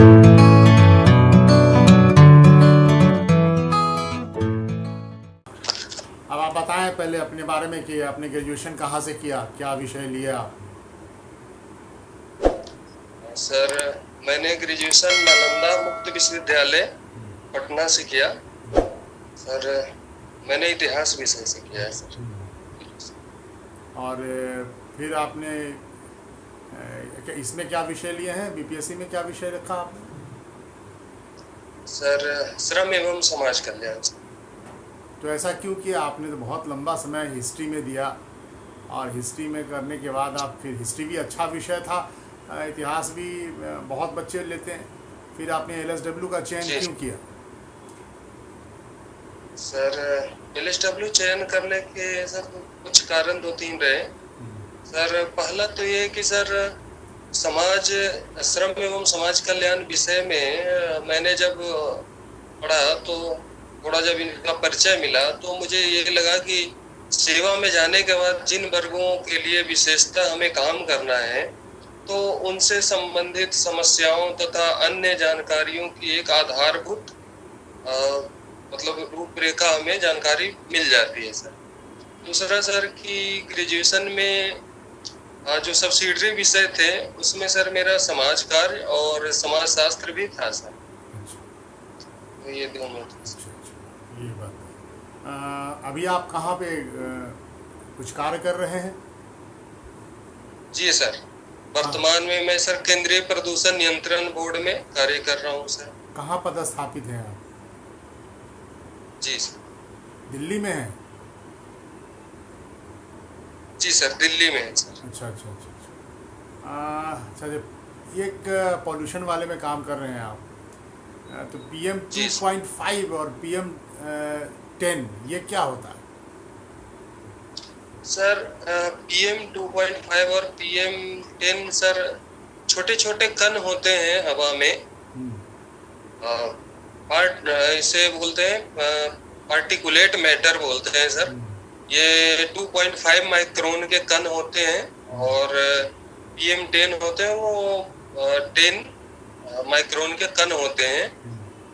अब आप बताएं पहले अपने बारे में कि आपने ग्रेजुएशन कहाँ से किया, क्या विषय लिया आप? सर, मैंने ग्रेजुएशन नालंदा मुक्त विश्वविद्यालय पटना से किया। सर, मैंने इतिहास विषय से किया है सर। और फिर आपने इसमें क्या विषय लिए हैं, बीपीएससी में क्या विषय रखा आपने? सर, श्रम एवं समाज कल्याण सर। तो ऐसा क्यों किया आपने? तो बहुत लंबा समय हिस्ट्री में दिया, और हिस्ट्री में करने के बाद आप फिर हिस्ट्री भी अच्छा विषय था, इतिहास भी बहुत बच्चे लेते हैं, फिर आपने एलएसडब्ल्यू का चयन क्यों किया? सर, एलएसडब्ल्यू चयन करने के सर कुछ कारण दो तीन रहे। सर, पहला तो ये कि सर समाज श्रम एवं समाज कल्याण विषय में मैंने जब पढ़ा तो थोड़ा जब इनका परिचय मिला तो मुझे ये लगा कि सेवा में जाने के बाद जिन वर्गों के लिए विशेषता हमें काम करना है तो उनसे संबंधित समस्याओं तथा अन्य जानकारियों की एक आधारभूत मतलब रूपरेखा हमें जानकारी मिल जाती है सर। दूसरा सर कि ग्रेजुएशन में जो सब्सिडरी विषय थे उसमें सर मेरा समाज कार्य और समाज शास्त्र भी था सर। तो ये दोनों थे। अच्छा, ये बात है। अभी आप कहाँ पे कुछ कार्य कर रहे हैं? जी सर, वर्तमान में मैं सर केंद्रीय प्रदूषण नियंत्रण बोर्ड में कार्य कर रहा हूँ सर। कहाँ पदस्थापित हैं आप? जी सर। दिल्ली में हैं? जी सर, दिल्ली में है सर। अच्छा अच्छा अच्छा अच्छा। जब एक पॉल्यूशन वाले में काम कर रहे हैं आप, तो PM 2.5 और PM 10 ये क्या होता है? सर, PM 2.5 और PM 10 सर छोटे छोटे कण होते हैं हवा में। इसे बोलते हैं पार्टिकुलेट मैटर बोलते हैं सर। ये 2.5 माइक्रोन के कण होते हैं और PM 10 होते हैं वो 10 माइक्रोन के कण होते हैं,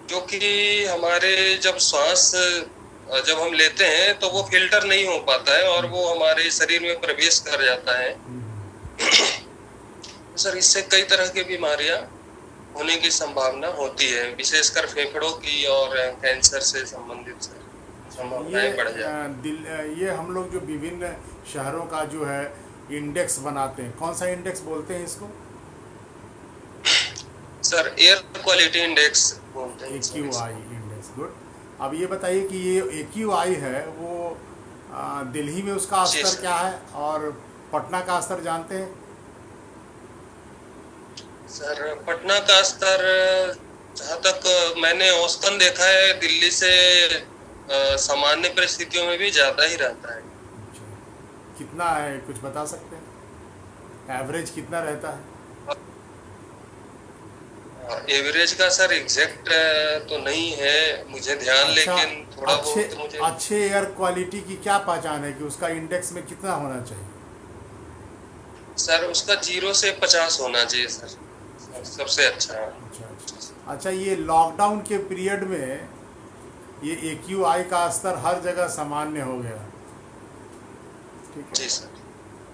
जो कि हमारे जब हम लेते हैं तो वो फिल्टर नहीं हो पाता है और वो हमारे शरीर में प्रवेश कर जाता है। तो सर इससे कई तरह की बीमारियां होने की संभावना होती है, विशेषकर फेफड़ों की और कैंसर से संबंधित संभावनाएं बढ़ जाती है। ये हम लोग जो विभिन्न शहरों का जो है इंडेक्स बनाते हैं, कौन सा इंडेक्स बोलते हैं इसको? सर, एयर क्वालिटी इंडेक्स बोलते हैं। AQI index. गुड। अब ये बताइए कि ये AQI है वो दिल्ली में उसका स्तर क्या है, और पटना का स्तर जानते हैं? सर, पटना का स्तर जहाँ तक मैंने औसतन देखा है दिल्ली से सामान्य परिस्थितियों में भी ज्यादा ही रहता है। कितना है, कुछ बता सकते हैं? एवरेज कितना रहता है? एवरेज का सर एग्जैक्ट तो नहीं है मुझे ध्यान। अच्छा, लेकिन थोड़ा बहुत मुझे अच्छे एयर क्वालिटी की क्या पहचान है कि उसका इंडेक्स में कितना होना चाहिए? सर, उसका 0 से 50 होना चाहिए सर, सबसे अच्छा। अच्छा, ये लॉकडाउन के पीरियड में ये AQI का स्तर हर जगह सामान्य हो गया, ठीक है? जी सर।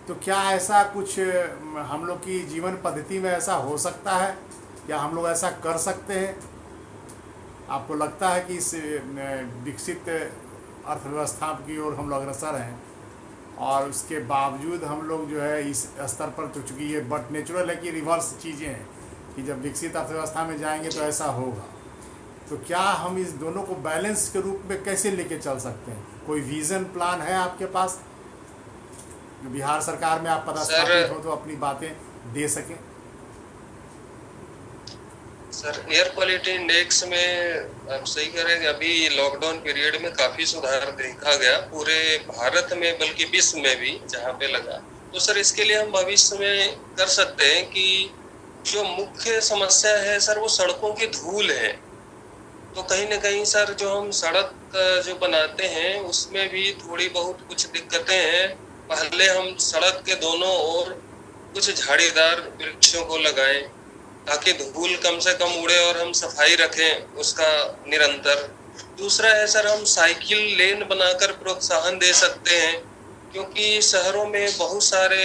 तो क्या ऐसा कुछ हम लोग की जीवन पद्धति में ऐसा हो सकता है, या हम लोग ऐसा कर सकते हैं? आपको लगता है कि इस विकसित अर्थव्यवस्था की ओर हम लोग अग्रसर हैं, और उसके बावजूद हम लोग जो है इस स्तर पर, तो चूँकि ये बट नेचुरल है कि रिवर्स चीज़ें हैं कि जब विकसित अर्थव्यवस्था में जाएंगे तो ऐसा होगा, तो क्या हम इस दोनों को बैलेंस के रूप में कैसे लेके चल सकते हैं? कोई विज़न प्लान है आपके पास? बिहार सरकार में आप पदस्थापित हो तो अपनी बातें दे सकें। सर, एयर क्वालिटी इंडेक्स में आप सही कह रहे हैं, अभी लॉकडाउन पीरियड में काफी सुधार देखा गया पूरे भारत में, बल्कि विश्व में भी जहाँ पे लगा। तो सर इसके लिए हम भविष्य में कर सकते हैं कि जो मुख्य समस्या है सर वो सड़कों की धूल है। तो कहीं ना कहीं सर जो हम सड़क जो बनाते हैं उसमें भी थोड़ी बहुत कुछ दिक्कतें हैं। पहले हम सड़क के दोनों ओर कुछ झाड़ीदार वृक्षों को लगाएं, ताकि धूल कम से कम उड़े और हम सफाई रखें उसका निरंतर। दूसरा है सर, हम साइकिल लेन बनाकर प्रोत्साहन दे सकते हैं, क्योंकि शहरों में बहुत सारे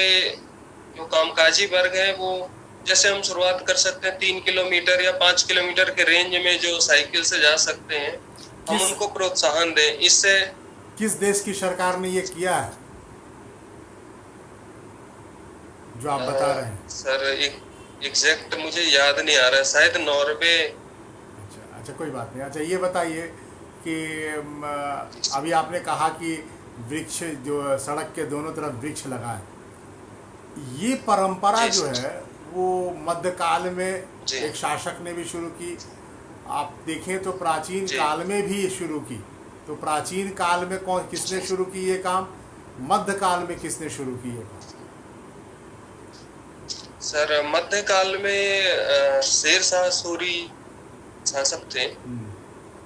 जो कामकाजी वर्ग हैं वो, जैसे हम शुरुआत कर सकते हैं 3 किलोमीटर या 5 किलोमीटर के रेंज में जो साइकिल से जा सकते हैं, हम किस उनको प्रोत्साहन दें। इससे किस देश की सरकार ने ये किया है जो आप बता रहे हैं? सर एक एग्जैक्ट मुझे याद नहीं आ रहा है, शायद नॉर्वे। अच्छा अच्छा, कोई बात नहीं। अच्छा, ये बताइए कि अभी आपने कहा कि वृक्ष जो सड़क के दोनों तरफ वृक्ष लगाएं, ये परंपरा जी जो सर। है वो मध्यकाल में जी एक शासक ने भी शुरू की। आप देखें तो प्राचीन जी काल में भी ये शुरू की। तो प्राचीन काल में किसने जी शुरू की ये काम? मध्यकाल में किसने शुरू की ये काम? सर, मध्यकाल में शेरशाह सूरी शासक थे,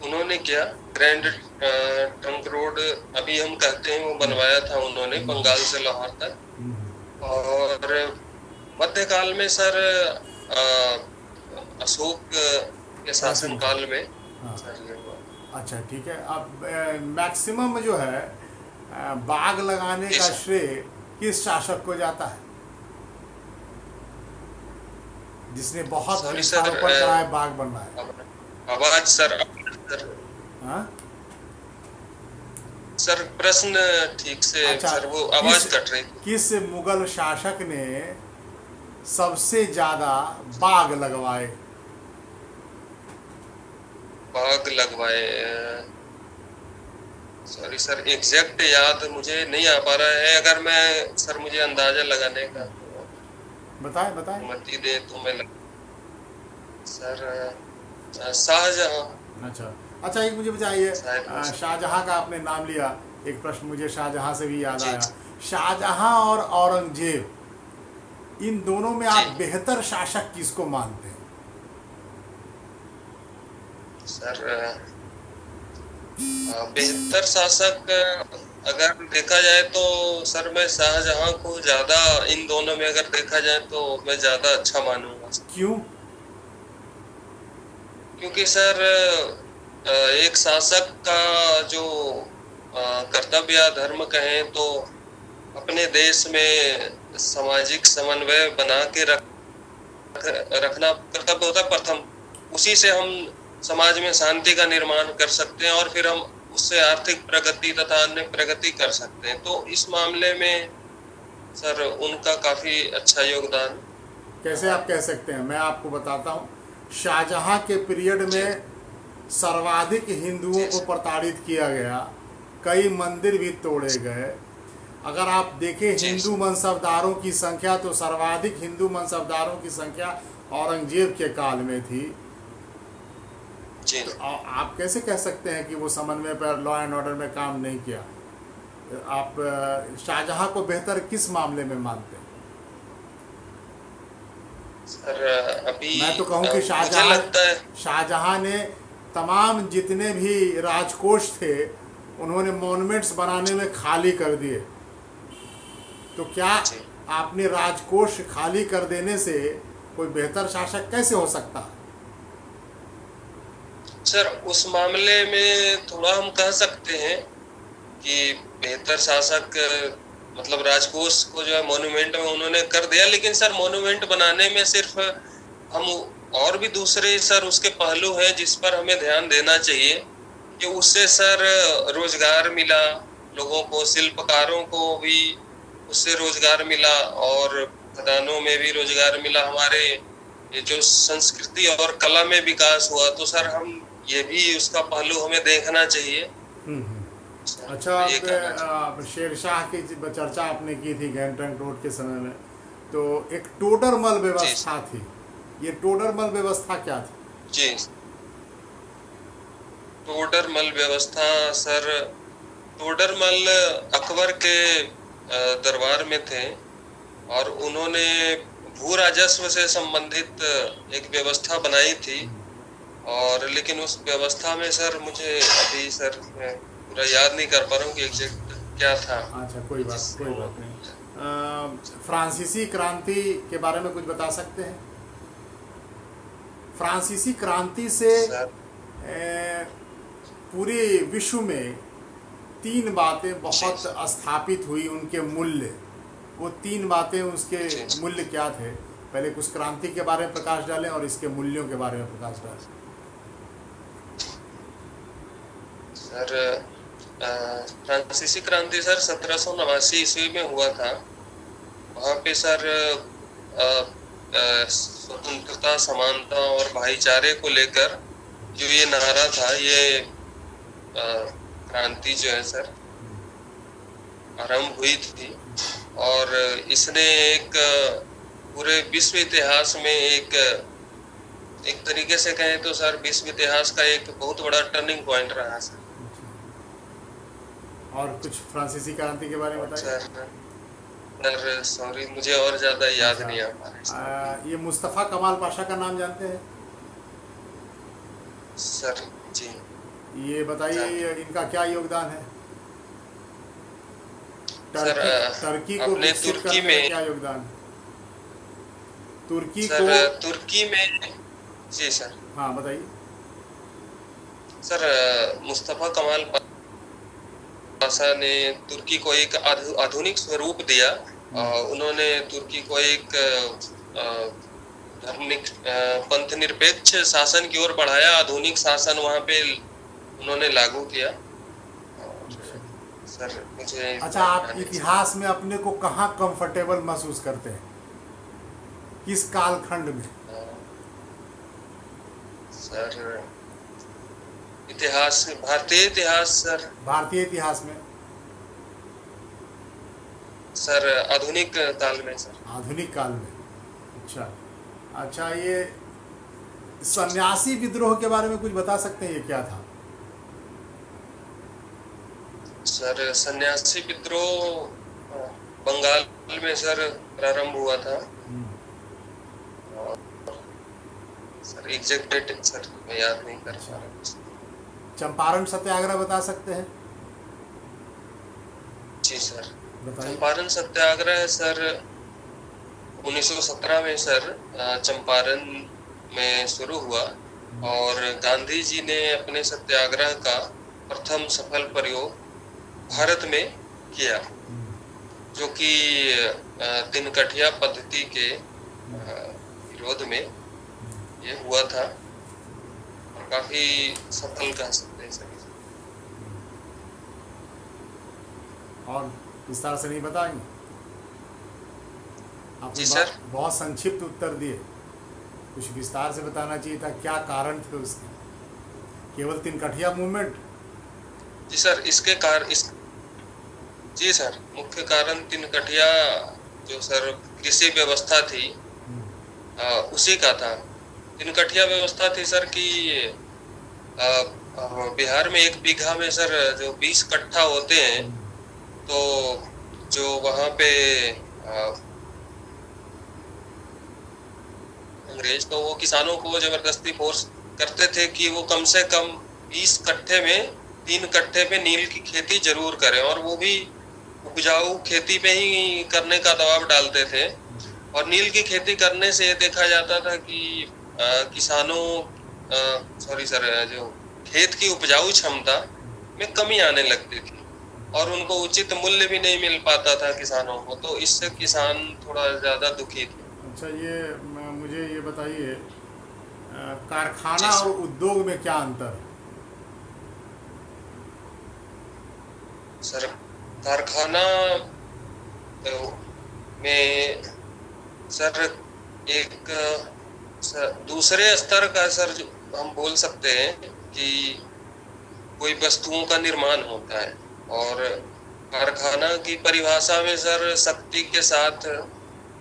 उन्होंने क्या ग्रैंड ट्रंक रोड अभी हम कहते हैं वो बनवाया था उन्होंने, बंगाल से लाहौर तक। और मध्यकाल में सर अशोक के शासन काल में हाँ, सर ये हुआ। अच्छा ठीक है। अब मैक्सिमम जो है बाग लगाने जी का सर। श्रेय किस शासक को जाता है जिसने बहुत सॉरी सर, वृक्षारोपण करा है, बाग बनवाया? आवाज सर, हाँ सर प्रश्न ठीक से अच्छा, सर वो आवाज किस कट रही थी। किस मुगल शासक ने सबसे ज्यादा बाग लगवाए? बाग लगवाए, सॉरी सर एग्जैक्ट याद मुझे नहीं आ पा रहा है। अगर मैं सर मुझे अंदाजा लगाने का बताएं बताएं। अनुमति दे तो मैं सर शाहजहां। अच्छा अच्छा, एक मुझे बताइए, शायद हो सकता शाहजहां का आपने नाम लिया, एक प्रश्न मुझे शाहजहां से भी याद जी आया। शाहजहां और औरंगजेब, इन दोनों में आप जी बेहतर शासक किसको मानते हैं? सर बेहतर शासक अगर देखा जाए तो सर मैं शाहजहां को ज्यादा, इन दोनों में अगर देखा जाए तो मैं ज्यादा अच्छा मानूंगा। क्यों? क्योंकि सर एक शासक का जो कर्तव्य या धर्म कहें तो अपने देश में सामाजिक समन्वय बना के रखना कर्तव्य होता है प्रथम। उसी से हम समाज में शांति का निर्माण कर सकते हैं और फिर हम उससे आर्थिक प्रगति तथा अन्य प्रगति कर सकते हैं। तो इस मामले में सर उनका काफी अच्छा योगदान। कैसे आप कह सकते हैं? मैं आपको बताता हूँ। शाहजहां के पीरियड में सर्वाधिक हिंदुओं को प्रताड़ित किया गया, कई मंदिर भी तोड़े गए। अगर आप देखें हिंदू मनसबदारों की संख्या, तो सर्वाधिक हिंदू मनसबदारों की संख्या औरंगजेब के काल में थी। तो आप कैसे कह सकते हैं कि वो समन्वय पर, लॉ एंड ऑर्डर में काम नहीं किया? आप शाहजहां को बेहतर किस मामले में मानते हैं? सर अभी मैं तो कहूँ कि मुझे लगता है शाहजहां ने तमाम जितने भी राजकोष थे उन्होंने मॉन्यूमेंट्स बनाने में खाली कर दिए। तो क्या आपने राजकोष खाली कर देने से कोई बेहतर शासक कैसे हो सकता है? सर उस मामले में थोड़ा हम कह सकते हैं कि बेहतर शासक मतलब राजकोष को जो है मॉन्यूमेंट में उन्होंने कर दिया, लेकिन सर मॉन्यूमेंट बनाने में सिर्फ हम और भी दूसरे सर उसके पहलू हैं जिस पर हमें ध्यान देना चाहिए कि उससे सर रोजगार मिला लोगों को, शिल्पकारों को भी उससे रोजगार मिला और खदानों में भी रोजगार मिला। हमारे ये जो संस्कृति और कला में विकास हुआ, तो सर हम ये भी उसका पहलू हमें देखना चाहिए। अच्छा, आप शेरशाह की चर्चा आपने की थी ग्रैंड ट्रंक रोड के समय में, तो एक टोडरमल व्यवस्था थी। ये टोडरमल व्यवस्था क्या थी? जी, टोडरमल व्यवस्था सर, टोडरमल अकबर के दरबार में थे और उन्होंने भू राजस्व से संबंधित एक व्यवस्था बनाई थी। और लेकिन उस व्यवस्था में सर मुझे अभी सर पूरा याद नहीं कर पा रहा हूँ कि एग्जैक्ट क्या था। अच्छा, कोई बात नहीं। फ्रांसीसी क्रांति के बारे में कुछ बता सकते हैं? फ्रांसीसी क्रांति से सर। पूरे विश्व में 3 बातें बहुत जी स्थापित हुई, उनके मूल्य। वो 3 बातें, उसके जी मूल्य क्या थे? पहले कुछ क्रांति के बारे में प्रकाश डालें और इसके मूल्यों के बारे में प्रकाश डालें। सर, फ्रांसीसी क्रांति सर 1789 ईस्वी में हुआ था। वहाँ पे सर स्वतंत्रता, समानता और भाईचारे को लेकर जो ये नारा था, ये क्रांति जो है सर आरंभ हुई थी। और इसने एक पूरे विश्व इतिहास में एक तरीके से कहें तो सर विश्व इतिहास का एक बहुत बड़ा टर्निंग पॉइंट रहा सर। और कुछ फ्रांसीसी क्रांति के बारे में बताइए। सर सॉरी, मुझे और ज्यादा याद अच्छा, नहीं आ पा रहा है। ये मुस्तफ़ा कमाल पाशा का नाम जानते हैं? सर जी, ये बताइए इनका क्या योगदान है? सर टर्की को अपने विकसित तुर्की करने में क्या योगदान है? तुर्की सर को। तुर्की में जी सर। हाँ बताइए। सर मुस्तफा कमाल पाशा ने तुर्की को एक आधुनिक स्वरूप दिया। उन्होंने तुर्की को एक धार्मिक पंथ निरपेक्ष शासन की ओर बढ़ाया। आधुनिक शासन वहाँ पे उन्होंने लागू किया। सर मुझे अच्छा, आप इतिहास में अपने को कहाँ कंफर्टेबल महसूस करते हैं? किस कालखंड में? सर इतिहास, भारतीय इतिहास सर। भारतीय इतिहास में सर आधुनिक काल में सर। आधुनिक काल में। अच्छा अच्छा, ये सन्यासी विद्रोह के बारे में कुछ बता सकते हैं, ये क्या था? सर सन्यासी विद्रोह बंगाल में सर प्रारंभ हुआ था। सर एग्जैक्ट डेट सर मैं याद नहीं कर पा रहा। चंपारण सत्याग्रह बता सकते हैं? जी सर, बताइए। चंपारण सत्याग्रह सर 1917 में सर चंपारण में शुरू हुआ। और गांधी जी ने अपने सत्याग्रह का प्रथम सफल प्रयोग भारत में किया, जो कि तिनकठिया पद्धति के विरोध में ये हुआ था। और काफी सफल कह सकते हैं सर। और विस्तार से नहीं बताएंगे? आपने जी सर। बहुत संक्षिप्त उत्तर दिए, कुछ विस्तार से बताना चाहिए था। क्या कारण थे उसके? केवल तिनकठिया मूवमेंट? जी सर, जी सर, मुख्य कारण तिनकठिया जो सर कृषि व्यवस्था थी उसी का था। तिनकठिया व्यवस्था थी सर कि बिहार में 1 बीघा में सर जो 20 कट्ठा होते हैं, तो जो वहाँ पे अंग्रेज तो वो किसानों को जबरदस्ती फोर्स करते थे कि वो कम से कम 20 कट्ठे में 3 कट्ठे पे नील की खेती जरूर करें, और वो भी उपजाऊ खेती पे ही करने का दबाव डालते थे। और नील की खेती करने से ये देखा जाता था कि किसानों सॉरी सर जो खेत की उपजाऊ क्षमता में कमी आने लगती थी, और उनको उचित मूल्य भी नहीं मिल पाता था किसानों को, तो इससे किसान थोड़ा ज्यादा दुखी थे। अच्छा, ये मुझे ये बताइए, कारखाना और उद्योग में क्या अंतर है? सर कारखाना में सर एक दूसरे स्तर का सर जो हम बोल सकते हैं कि कोई वस्तुओं का निर्माण होता है, और कारखाना की परिभाषा में सर शक्ति के साथ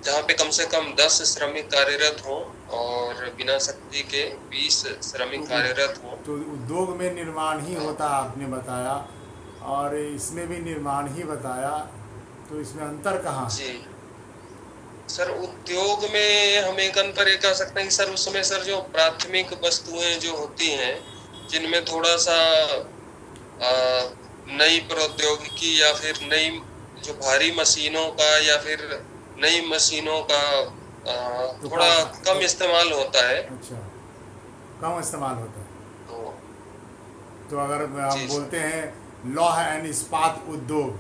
जहाँ पे कम से कम 10 श्रमिक कार्यरत हों और बिना शक्ति के 20 श्रमिक कार्यरत हों। तो उद्योग में निर्माण ही होता, आपने बताया, और इसमें भी निर्माण ही बताया, तो इसमें अंतर कहाँ? जी सर, उद्योग में हम एक अंतर ये कह सकते हैं कि सर उसमें सर जो प्राथमिक वस्तुएं जो होती हैं, जिनमें थोड़ा सा नई प्रौद्योगिकी या फिर नई जो भारी मशीनों का या फिर नई मशीनों का थोड़ा कम इस्तेमाल होता है। अच्छा। कम इस्तेमाल होता है। तो तो अगर हम जी सर। बोलते हैं लौह एंड इस्पात उद्योग,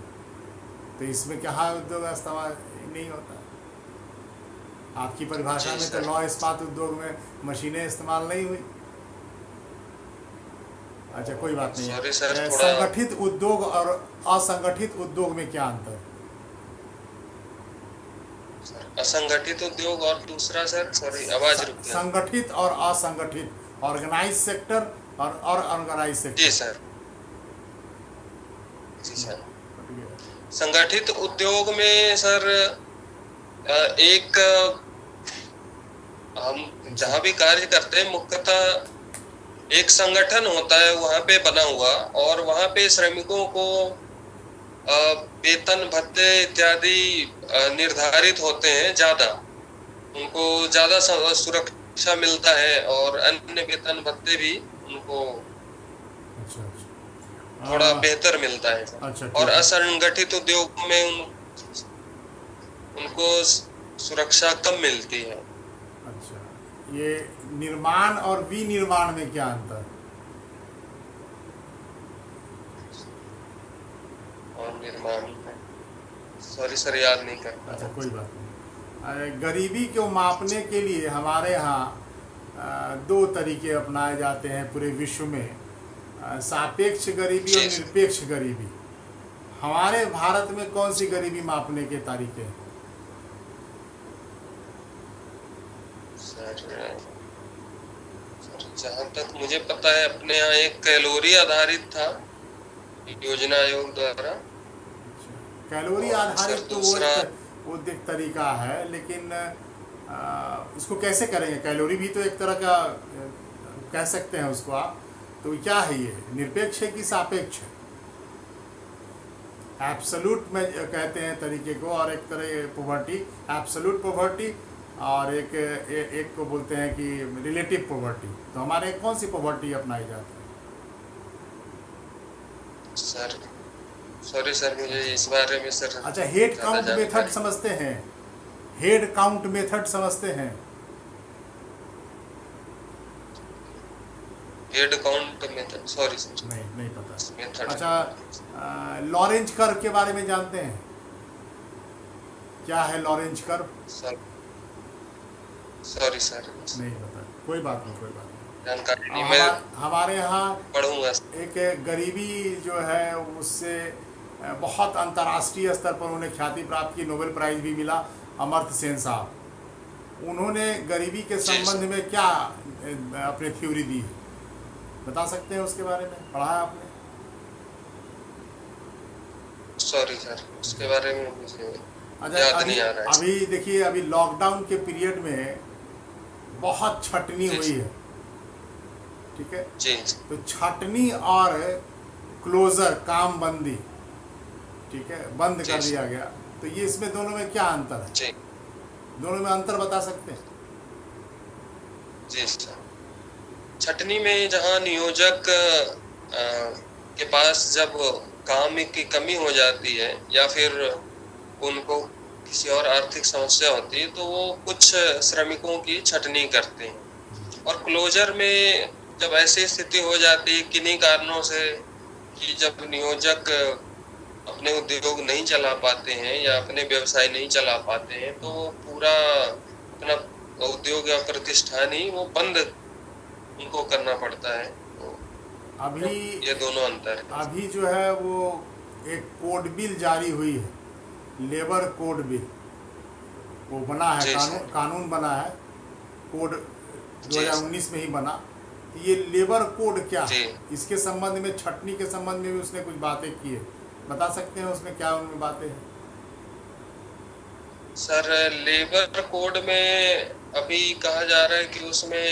तो इसमें क्या उद्योग का इस्तेमाल नहीं होता। आपकी परिभाषा जी में तो सर। लौह इस्पात उद्योग में मशीनें इस्तेमाल नहीं हुई। अच्छा, कोई बात नहीं सॉरी सर, है। थोड़ा संगठित उद्योग और असंगठित उद्योग में क्या अंतर है? असंगठित उद्योग और दूसरा सर, सॉरी आवाज रुक गया। संगठित और असंगठित, ऑर्गेनाइज सेक्टर और अनऑर्गेनाइज जी सेक्टर। सर। जी सर। संगठित उद्योग में सर एक हम जहाँ भी कार्य करते हैं मुख्यतः एक संगठन होता है वहाँ पे बना हुआ, और वहाँ पे श्रमिकों को वेतन भत्ते इत्यादि निर्धारित होते हैं ज्यादा, उनको ज्यादा सुरक्षा मिलता है और अन्य वेतन भत्ते भी उनको अच्छा अच्छा। थोड़ा बेहतर मिलता है। अच्छा, और ठीक है। असंगठित उद्योग में उनको सुरक्षा कम मिलती है। अच्छा, ये निर्माण और विनिर्माण में क्या अंतर है? और निर्माण में सॉरी सर याद नहीं कर पा अच्छा, रहा। कोई बात नहीं। गरीबी को मापने के लिए हमारे यहाँ दो तरीके अपनाए जाते हैं पूरे विश्व में, सापेक्ष गरीबी और जी निरपेक्ष गरीबी। हमारे भारत में कौन सी गरीबी मापने के तरीके हैं? सर जहाँ तक मुझे पता है अपने यहाँ एक कैलोरी आधारित था योजना आयोग द्वारा। कैलोरी और आधारित सर तो दूसरा वो एक तरीका है, लेकिन इसको कैसे करेंगे? कैलोरी भी तो एक तरह का कह सकते हैं उसको आप। तो क्या है ये, निरपेक्ष है कि सापेक्ष है? एब्सोल्यूट में कहते हैं तरीके को, और एक तरह पॉवर्टी, एब्सोल्यूट पॉवर्टी, और एक को बोलते हैं कि रिलेटिव पॉवर्टी। तो हमारे कौन सी पॉवर्टी अपनाई जाती है? सर सॉरी सर मुझे इस बारे में सर अच्छा, हेड ज़्यादा काउंट मेथड जानकारी। समझते हैं? हेड काउंट मेथड समझते हैं? Head count method sorry sir नहीं पता। मेथड। अच्छा, लॉरेंज कर्व के बारे में जानते हैं? क्या है Lorentz curve? Sir sorry sir नहीं पता, कोई बात नहीं, कोई बात नहीं। जानकारी नहीं, मैं हमारे यहाँ पढ़ूंगा। एक गरीबी जो है उससे बहुत अंतर्राष्ट्रीय स्तर पर उन्हें ख्याति प्राप्त की, नोबेल प्राइज भी मिला, अमर्त्य सेन साहब। उन्होंने गरीबी के संबंध में क्या अपनी थ्योरी दी है, बता सकते हैं? उसके बारे में पढ़ा है आपने? सॉरी सर उसके बारे में मुझे अच्छा, याद नहीं आ रहा है। अभी देखिए, अभी लॉकडाउन के पीरियड में बहुत छटनी हुई है, ठीक है? जी तो छटनी और क्लोजर, काम बंदी, ठीक है, बंद कर दिया गया। तो ये इसमें दोनों में क्या अंतर है? जी दोनों में अंतर बता सकते हैं? जी सर, छटनी में जहाँ नियोजक के पास जब काम की कमी हो जाती है या फिर उनको किसी और आर्थिक समस्या होती है तो वो कुछ श्रमिकों की छटनी करते हैं। और क्लोजर में जब ऐसी स्थिति हो जाती है किन्हीं कारणों से कि जब नियोजक अपने उद्योग नहीं चला पाते हैं या अपने व्यवसाय नहीं चला पाते हैं तो वो पूरा अपना उद्योग या प्रतिष्ठान ही वो बंद उनको करना पड़ता है। तो अभी ये दोनों अंतर है। अभी जो है वो एक कोड बिल जारी हुई है, लेबर कोड बिल, वो बना है, कानून बना है, कोड 2019 में ही बना। ये लेबर कोड क्या है, इसके संबंध में, छटनी के संबंध में भी उसने कुछ बातें की है, बता सकते हैं उसमें क्या उनमें बातें हैं? सर लेबर कोड में अभी कहा जा रहा है कि उसमें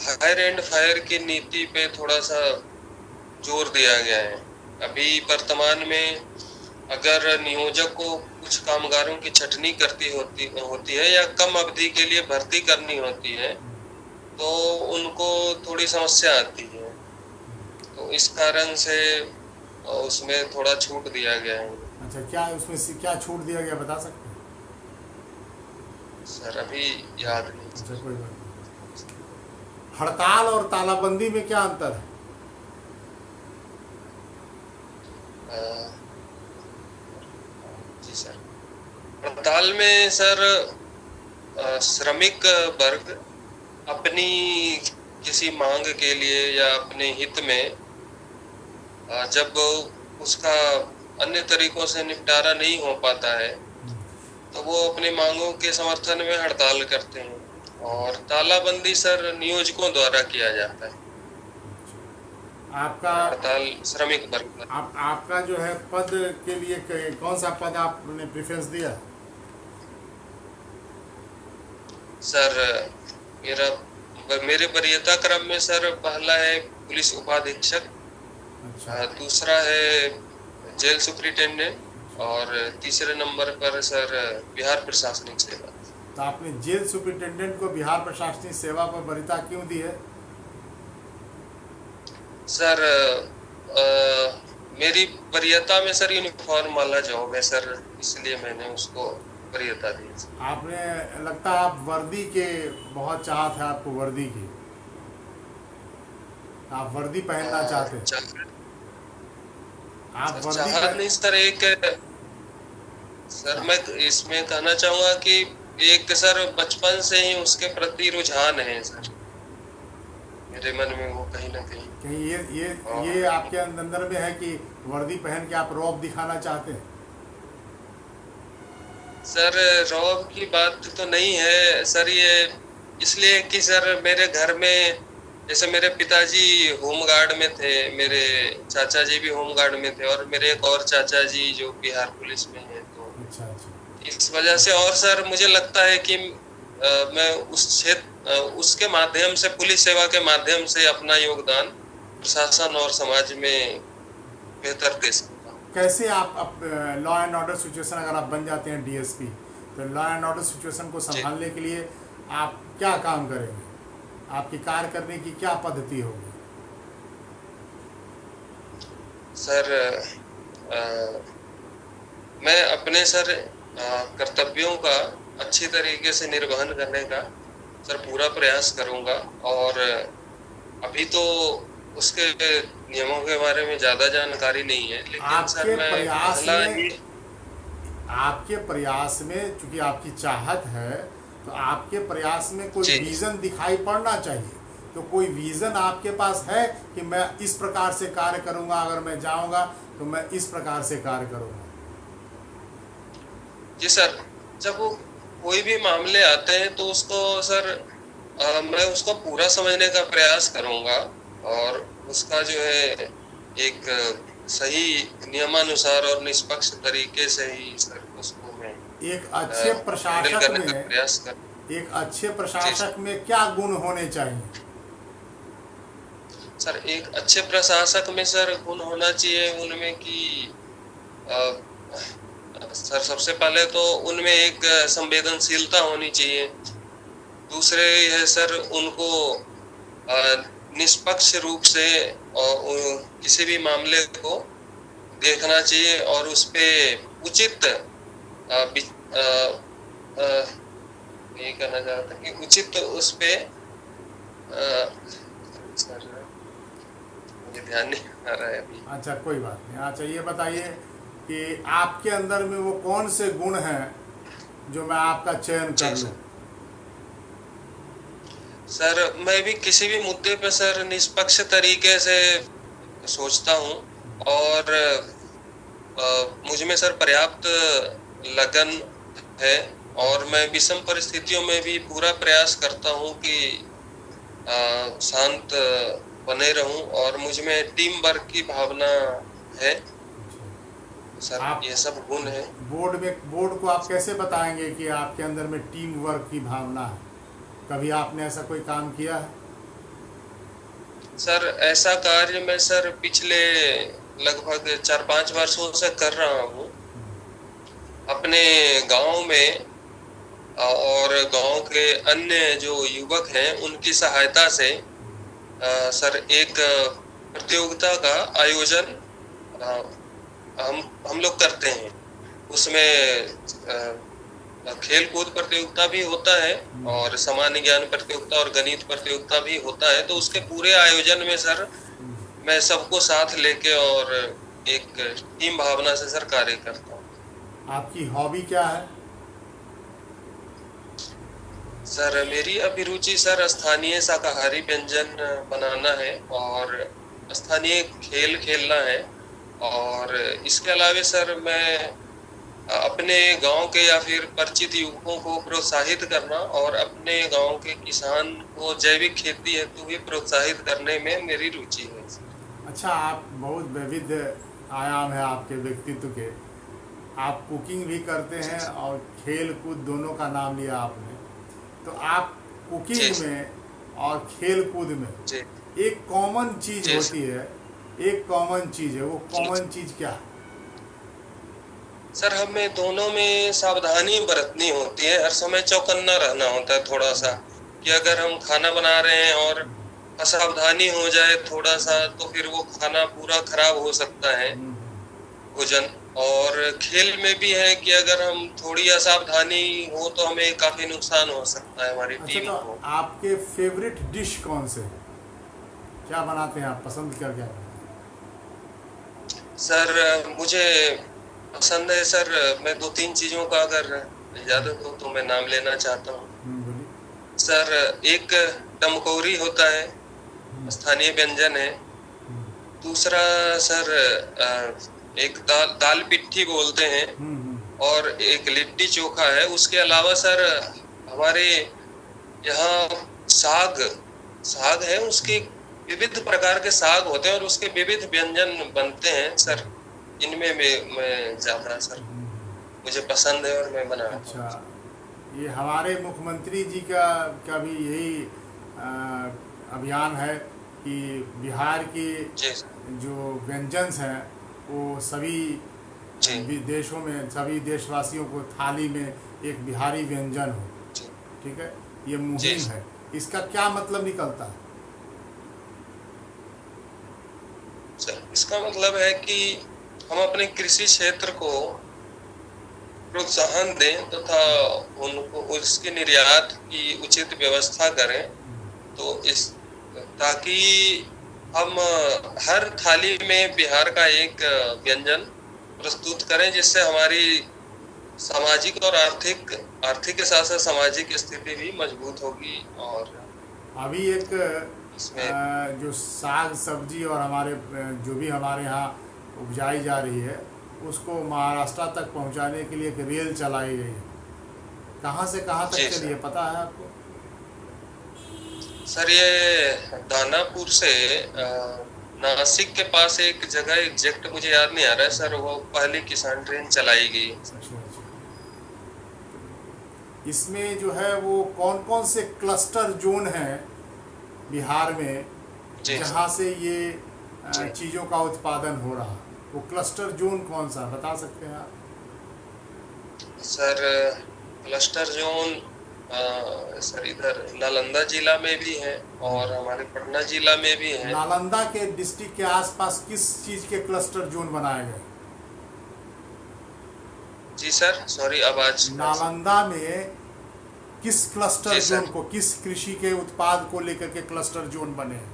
हायर एंड फायर की नीति पे थोड़ा सा जोर दिया गया है। अभी वर्तमान में अगर नियोजक को कुछ कामगारों की छटनी होती है या कम अवधि के लिए भर्ती करनी होती है तो उनको थोड़ी समस्या आती है, तो इस कारण से उसमें थोड़ा छूट दिया गया है। अच्छा, क्या उसमें से क्या छूट दिया गया, बता सकते हैं? सर अभी याद नहीं। अच्छा, कोई बात हड़ताल और तालाबंदी में क्या अंतर है? अ, जी सर, हड़ताल में सर श्रमिक वर्ग अपनी किसी मांग के लिए या अपने हित में जब उसका अन्य तरीकों से निपटारा नहीं हो पाता है तो वो अपनी मांगों के समर्थन में हड़ताल करते हैं, और तालाबंदी सर नियोजकों द्वारा किया जाता है। आपका हड़ताल श्रमिक वर्ग पर। आपका जो है पद के लिए कौन सा पद आपने प्रेफरेंस दिया? सर मेरे वरीयता क्रम में सर पहला है पुलिस उपाधीक्षक, अच्छा, दूसरा है जेल सुपरिटेंडेंट, और तीसरे नंबर पर सर बिहार प्रशासनिक सेवा। तो आपने जेल सुपरिटेंडेंट को बिहार प्रशासनिक सेवा पर वरीयता क्यों दी है? सर मेरी वरीयता में सर यूनिफॉर्म वाला जॉब है सर, इसलिए मैंने उसको वरीयता दी। आपने लगता है आप वर्दी के बहुत चाहत है, आपको वर्दी की, आप वर्दी पहनना चाहते हैं? आप वर्दी चाहत नहीं सर, सर मैं इसमें कहना चाहूँगा कि एक सर बचपन से ही उसके प्रति रुझान है सर मेरे मन में, वो कहीं ना कहीं ये आपके अंदर में है कि वर्दी पहन के आप रौब दिखाना चाहते हैं? सर रौब की बात तो नहीं है सर, ये इसलिए कि सर मेरे घर में जैसे मेरे पिताजी होमगार्ड में थे, मेरे चाचा जी भी होमगार्ड में थे, और मेरे एक और चाचा जी जो बिहार पुलिस में हैं, तो अच्छा अच्छा, इस वजह से, और सर मुझे लगता है कि मैं उस क्षेत्र उसके माध्यम से, पुलिस सेवा के माध्यम से अपना योगदान प्रशासन और समाज में बेहतर दे सकता हूँ। कैसे आप लॉ एंड ऑर्डर सिचुएशन अगर आप बन जाते हैं डीएसपी, तो लॉ एंड ऑर्डर सिचुएशन को संभालने के लिए आप क्या काम करेंगे? आपकी कार्य करने की क्या पद्धति होगी? सर मैं अपने सर कर्तव्यों का अच्छी तरीके से निर्वहन करने का सर पूरा प्रयास करूंगा, और अभी तो उसके नियमों के बारे में ज्यादा जानकारी नहीं है, लेकिन सर मैं आपके प्रयास में चूंकि आपकी चाहत है, तो आपके प्रयास में कोई विजन दिखाई पड़ना चाहिए। तो कोई विजन आपके पास है कि मैं इस प्रकार से कार्य करूंगा, अगर मैं जाऊंगा तो मैं इस प्रकार से कार्य करूंगा? जी सर, जब वो कोई भी मामले आते हैं तो उसको सर मैं उसको पूरा समझने का प्रयास करूंगा, और उसका जो है एक सही नियमानुसार और निष्पक्ष तरीके से ही सर उसको मैं एक अच्छे प्रशासक में क्या गुण होने चाहिए? सर एक अच्छे प्रशासक में सर गुण होना चाहिए उनमें कि सर सबसे पहले तो उनमें एक संवेदनशीलता होनी चाहिए। दूसरे है सर उनको निष्पक्ष रूप से और किसी भी मामले को देखना चाहिए, और उस पे उचित ये कहना चाहता कि उचित उस पे सर मुझे ध्यान नहीं आ रहा है अभी। अच्छा कोई बात नहीं। अच्छा ये बताइए कि आपके अंदर में वो कौन से गुण हैं जो मैं आपका चयन कर लूं? सर मैं भी किसी भी मुद्दे पे सर निष्पक्ष तरीके से सोचता हूं, और मुझ में सर पर्याप्त लगन है, और मैं विषम परिस्थितियों में भी पूरा प्रयास करता हूं कि शांत बने रहूं, और मुझ में टीम वर्क की भावना है सर। ये सब गुण है। बोर्ड को आप कैसे बताएंगे कि आपके अंदर में टीम वर्क की भावना है? कभी आपने ऐसा कोई काम किया है? सर ऐसा कार्य मैं सर पिछले लगभग 4-5 वर्षों से कर रहा हूँ अपने गांव में, और गांव के अन्य जो युवक हैं उनकी सहायता से सर एक प्रतियोगिता का आयोजन हम लोग करते हैं। उसमें खेल कूद प्रतियोगिता भी होता है और सामान्य ज्ञान प्रतियोगिता और गणित प्रतियोगिता भी होता है। तो उसके पूरे आयोजन में सर मैं सबको साथ लेके और एक टीम भावना से सर कार्य करता हूँ। आपकी हॉबी क्या है? सर मेरी अभिरुचि सर स्थानीय शाकाहारी व्यंजन बनाना है और स्थानीय खेल खेलना है। और इसके अलावा सर मैं अपने गांव के या फिर परिचित युवकों को प्रोत्साहित करना और अपने गांव के किसान को जैविक खेती हेतु भी प्रोत्साहित करने में मेरी रुचि है। अच्छा, आप बहुत विविध आयाम है आपके व्यक्तित्व के। आप कुकिंग भी करते हैं और खेल कूद दोनों का नाम लिया आपने। तो आप कुकिंग में और खेल कूद में एक कॉमन चीज होती है, एक कॉमन चीज है, वो कॉमन चीज क्या है? सर हमें दोनों में सावधानी बरतनी होती है, हर समय चौकन्ना रहना होता है थोड़ा सा, कि अगर हम खाना बना रहे हैं और असावधानी हो जाए थोड़ा सा तो फिर वो खाना पूरा खराब हो सकता है भोजन। और खेल में भी है कि अगर हम थोड़ी असावधानी हो तो हमें काफी नुकसान हो सकता है हमारी टीम को। आपके फेवरेट डिश कौन से, क्या बनाते हैं आप, पसंद क्या क्या? सर मुझे पसंद है सर, मैं 2-3 चीजों का अगर इजाजत हो तो मैं नाम लेना चाहता हूँ। सर एक दमकौरी होता है, स्थानीय व्यंजन है। दूसरा सर एक दाल पिट्ठी बोलते हैं और एक लिट्टी चोखा है। उसके अलावा सर हमारे यहाँ साग है, उसके विविध प्रकार के साग होते हैं और उसके विविध व्यंजन बनते हैं सर। इनमें मैं ज्यादा सर मुझे पसंद है और मैं बना। अच्छा, ये हमारे मुख्यमंत्री जी का भी यही अभियान है कि बिहार की जो व्यंजन हैं वो सभी देशों में, सभी देशवासियों को थाली में एक बिहारी व्यंजन हो। ठीक है, ये मुहिम है। इसका क्या मतलब निकलता है? सर इसका मतलब है कि हम अपने कृषि क्षेत्र को प्रोत्साहन दें तथा उनको उसके निर्यात की उचित व्यवस्था करें, तो इस ताकि हम हर थाली में बिहार का एक व्यंजन प्रस्तुत करें, जिससे हमारी सामाजिक और आर्थिक के साथ साथ सामाजिक स्थिति भी मजबूत होगी। और अभी एक जो साग सब्जी और हमारे जो भी हमारे यहाँ उपजाई जा रही है उसको महाराष्ट्र तक पहुँचाने के लिए एक रेल चलाई गई है। कहाँ से कहाँ तक चली है, पता है आपको? सर ये दानापुर से नासिक के पास एक जगह एग्जैक्ट मुझे याद नहीं आ रहा है सर, वो पहली किसान ट्रेन चलाई गई। अच्छा। इसमें जो है वो कौन कौन से क्लस्टर जोन हैं बिहार में जहाँ से ये चीज़ों का उत्पादन हो रहा, वो क्लस्टर जोन कौन सा बता सकते हैं आप? सर क्लस्टर जोन सर इधर नालंदा जिला में भी है और हमारे पटना जिला में भी है। नालंदा के डिस्ट्रिक्ट के आसपास किस चीज़ के क्लस्टर जोन बनाए गए? जी सर, सॉरी आवाज। नालंदा में किस क्लस्टर जोन को, किस कृषि के उत्पाद को लेकर के क्लस्टर जोन बने हैं?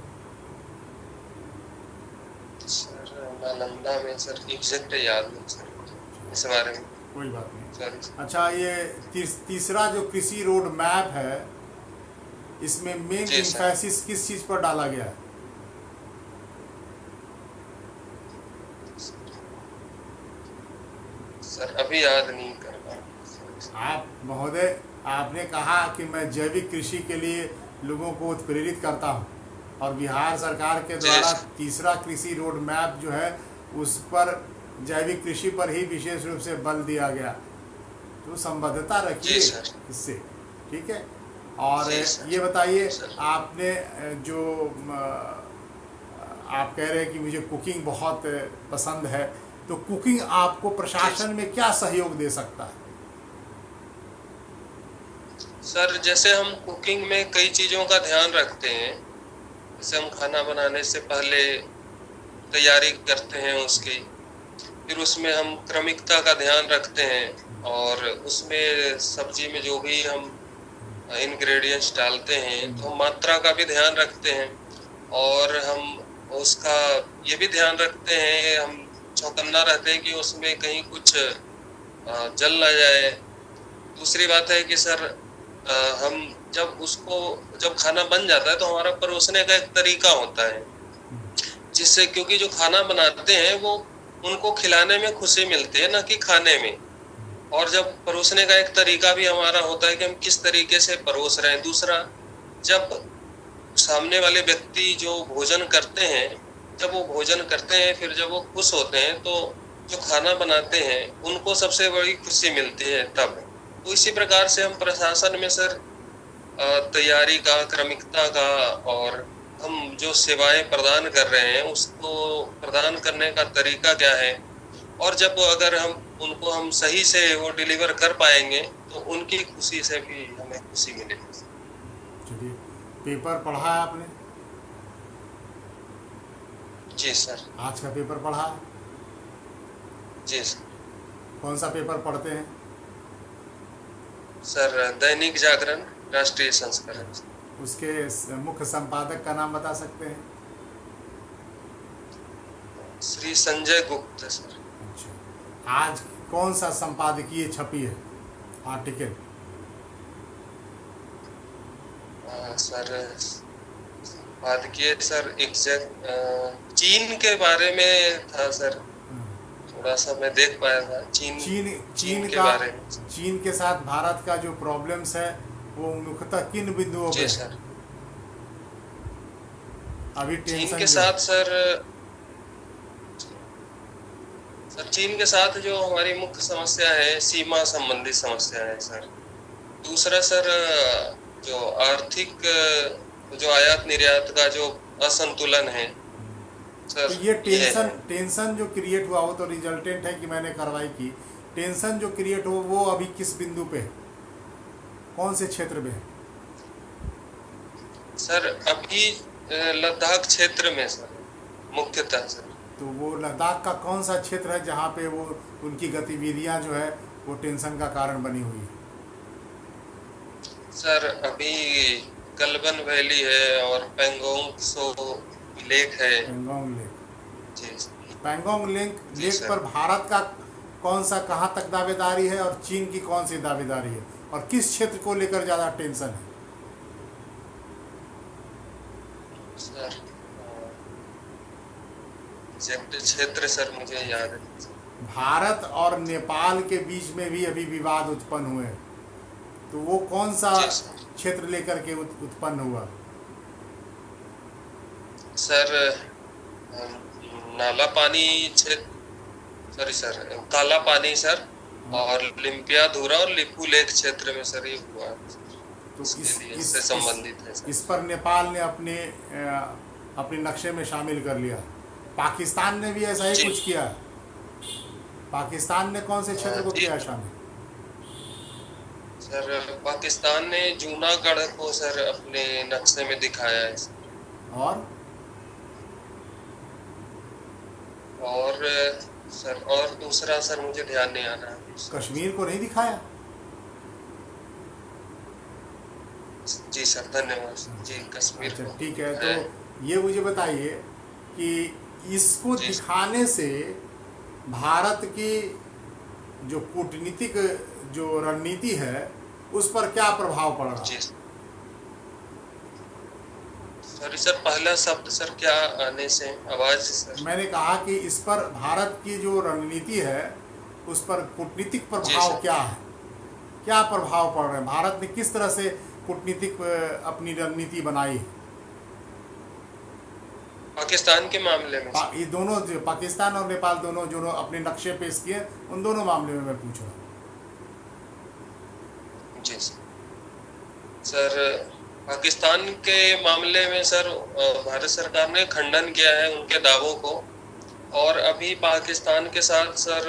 सर नालंदा में सर एग्जैक्ट याद नहीं सर इस बारे में। कोई बात नहीं। सर अच्छा, ये तीसरा जो कृषि रोड मैप है इसमें मेन एम्फेसिस किस चीज पर डाला गया है? सर अभी याद नहीं कर पा। आप महोदय, आपने कहा कि मैं जैविक कृषि के लिए लोगों को उत्प्रेरित करता हूं और बिहार सरकार के द्वारा तीसरा कृषि रोड मैप जो है उस पर जैविक कृषि पर ही विशेष रूप से बल दिया गया, तो संबद्धता रखिए इससे, ठीक है। और ये बताइए, आपने जो आप कह रहे हैं कि मुझे कुकिंग बहुत पसंद है, तो कुकिंग आपको प्रशासन में क्या सहयोग दे सकता है? सर जैसे हम कुकिंग में कई चीज़ों का ध्यान रखते हैं, जैसे हम खाना बनाने से पहले तैयारी करते हैं उसकी, फिर उसमें हम क्रमिकता का ध्यान रखते हैं और उसमें सब्जी में जो भी हम इंग्रेडिएंट्स डालते हैं तो हम मात्रा का भी ध्यान रखते हैं, और हम उसका ये भी ध्यान रखते हैं, हम चौकन्ना रहते हैं कि उसमें कहीं कुछ जल ना जाए। दूसरी बात है कि सर हम जब खाना बन जाता है तो हमारा परोसने का एक तरीका होता है, जिससे क्योंकि जो खाना बनाते हैं वो उनको खिलाने में खुशी मिलती है, ना कि खाने में। और जब परोसने का एक तरीका भी हमारा होता है कि हम किस तरीके से परोस रहे हैं। दूसरा, जब सामने वाले व्यक्ति जो भोजन करते हैं, जब वो भोजन करते हैं फिर जब वो खुश होते हैं तो जो खाना बनाते हैं उनको सबसे बड़ी खुशी मिलती है तब। तो इसी प्रकार से हम प्रशासन में सर तैयारी का, क्रमिकता का, और हम जो सेवाएं प्रदान कर रहे हैं उसको प्रदान करने का तरीका क्या है, और जब अगर हम सही से वो डिलीवर कर पाएंगे तो उनकी खुशी से भी हमें खुशी मिलेगी। चलिए, पेपर पढ़ा है आपने? जी सर। आज का पेपर पढ़ा है? जी सर। कौन सा पेपर पढ़ते हैं? सर दैनिक जागरण राष्ट्रीय संस्करण। उसके मुख्य संपादक का नाम बता सकते हैं? श्री संजय गुप्त सर। अच्छा, आज कौन सा संपादकीय छपी है आर्टिकल? सर संपादकीय सर एग्जैक्ट चीन के बारे में था सर, थोड़ा सा मैं देख पाया था। चीन के बारे में। चीन के साथ भारत का जो प्रॉब्लम्स है वो मुख्यतः किन बिंदुओं पे? जी सर। अभी चीन के साथ सर चीन के साथ जो हमारी मुख्य समस्या है, सीमा संबंधी समस्या है सर। दूसरा सर, जो आर्थिक जो आयात निर्यात का जो असंतुलन है सर, तो ये टेंशन जो क्रिएट हुआ हो तो रिजल्टेंट है कि मैंने कार्रवाई की। टेंशन जो क्रिएट हो वो अभी किस बिंदु पे है, कौन से क्षेत्र में है? सर अभी लद्दाख क्षेत्र में सर, मुख्यतः सर। तो वो लद्दाख का कौन सा क्षेत्र है जहाँ पे वो उनकी गतिविधियाँ जो है वो टेंशन का कारण बनी हुई है? सर अभी गलबन वैली है और पैंगोंग त्सो लेक है। पैंगोंग लेक। जी। पैंगोंग लेक पर भारत का कौन सा कहाँ तक दावेदारी है और चीन की कौन सी दावेदारी है, और किस क्षेत्र को लेकर ज़्यादा टेंशन है? सर एग्जैक्ट क्षेत्र सर मुझे याद है। भारत और नेपाल के बीच में भी अभी विवाद उत्पन्न हुए, तो वो कौन सा क्षेत्र लेकर के उत्पन्न हुआ? सर नाला पानी क्षेत्र, सॉरी सर, काला पानी सर, और लिम्पियाधुरा और लिपू लेक क्षेत्र में सर ये हुआ। तो इससे संबंधित है सर। इस पर नेपाल ने अपने नक्शे में शामिल कर लिया। पाकिस्तान ने भी ऐसा ही कुछ किया। पाकिस्तान ने कौन से क्षेत्र को किया शामिल? सर पाकिस्तान ने जूनागढ़ को सर अपने नक्शे में दिखाया है सर। और सर और दूसरा सर मुझे ध्यान नहीं आ रहा है। कश्मीर को नहीं दिखाया? जी सर, धन्यवाद जी। कश्मीर अच्छा ठीक है, तो ये मुझे बताइए कि इसको दिखाने से भारत की जो कूटनीतिक जो रणनीति है उस पर क्या प्रभाव पड़ रहा है? सर पहला शब्द सर क्या आने से आवाज सर? मैंने कहा कि इस पर भारत की जो रणनीति है उस पर कूटनीतिक प्रभाव क्या है, क्या प्रभाव पड़ रहे हैं? भारत ने किस तरह से कूटनीतिक अपनी रणनीति बनाई है पाकिस्तान के मामले में? ये दोनों, पाकिस्तान और नेपाल दोनों जो अपने नक्शे पेश किए, उन दोनों मामले में मैं पूछ रहा हूँ। जी सर, पाकिस्तान के मामले में सर भारत सरकार ने खंडन किया है उनके दावों को, और अभी पाकिस्तान के साथ सर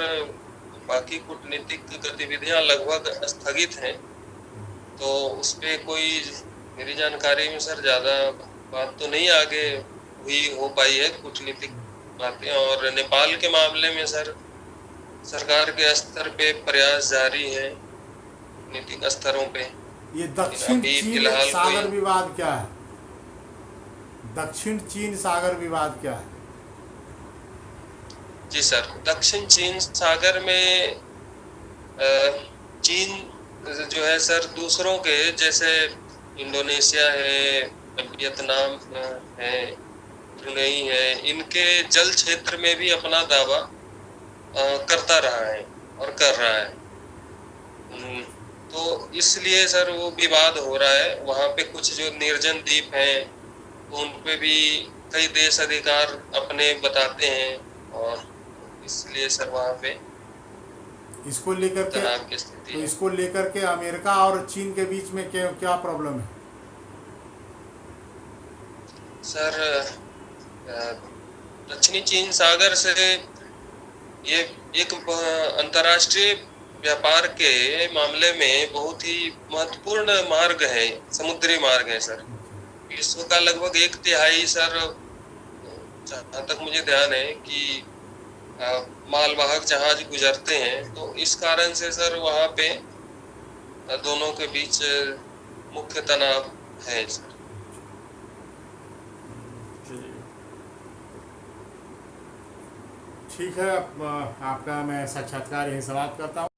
बाकी कूटनीतिक गतिविधियां लगभग स्थगित हैं, तो उस पर कोई मेरी जानकारी में सर ज़्यादा बात तो नहीं आगे हुई हो पाई है कूटनीतिक बातें। और नेपाल के मामले में सर सरकार के स्तर पे प्रयास जारी है, नीतिक स्तरों पे। ये दक्षिण अभी चीन फिलहाल सागर कोई, विवाद क्या है? दक्षिण चीन सागर विवाद क्या है? जी सर, दक्षिण चीन सागर में चीन जो है सर, दूसरों के जैसे इंडोनेशिया है, वियतनाम है, ब्रुनेई है, इनके जल क्षेत्र में भी अपना दावा करता रहा है और कर रहा है। तो इसलिए सर वो विवाद हो रहा है। वहाँ पे कुछ जो निर्जन द्वीप हैं, तो उन पे भी कई देश अधिकार अपने बताते हैं, और इसलिए सर वहाँ पे इसको लेकर के तनाव की स्थिति तो है। इसको लेकर के अमेरिका और चीन के बीच में क्या क्या प्रॉब्लम है? सर दक्षिणी चीन सागर से ये एक अंतर्राष्ट्रीय व्यापार के मामले में बहुत ही महत्वपूर्ण मार्ग है, समुद्री मार्ग है सर। विश्व का लगभग 1/3 सर, जहाँ तक मुझे ध्यान है कि मालवाहक जहाज गुजरते हैं। तो इस कारण से सर वहाँ पे दोनों के बीच मुख्य तनाव है सर। ठीक है, आपका मैं साक्षात्कार यही समाप्त करता हूँ।